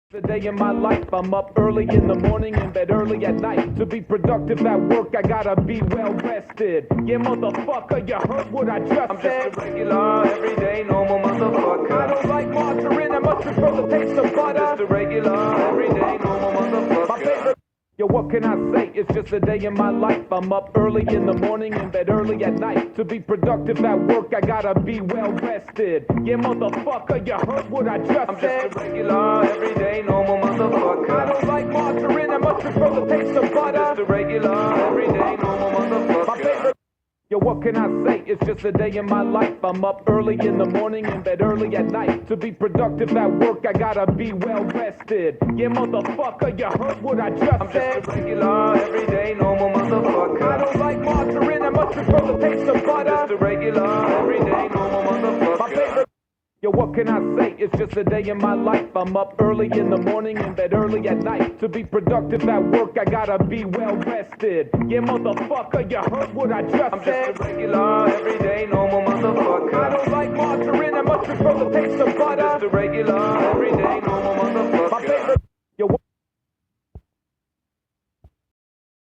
The day in my life, I'm up early in the morning, in bed early at night. To be productive at work, I gotta be well rested. Yeah, motherfucker, you heard what I just said? I'm just a regular, everyday, normal motherfucker. I don't like margarine, I much prefer the taste of butter. I'm just a regular, everyday, normal motherfucker. My favorite. Yo, what can I say? It's just a day in my life. I'm up early in the morning, in bed early at night. To be productive at work, I gotta be well rested. Yeah, motherfucker, you heard what I just said? I'm just a regular, everyday, normal motherfucker. I don't like margarine, I much prefer the taste of butter. I'm just a regular, everyday, normal motherfucker. My favorite. Yo, what can I say? It's just a day in my life. I'm up early in the morning, in bed early at night. To be productive at work, I gotta be well rested. Yeah, motherfucker, you heard what I just said? I'm just a regular, everyday, normal motherfucker. I don't like margarine, I much prefer the taste of butter. I'm just a regular, everyday, normal motherfucker. My favorite. Yo, what can I say? It's just a day in my life. I'm up early in the morning, in bed early at night. To be productive at work, I gotta be well rested. Yeah, motherfucker, you heard what I just said? I'm just a regular, everyday, normal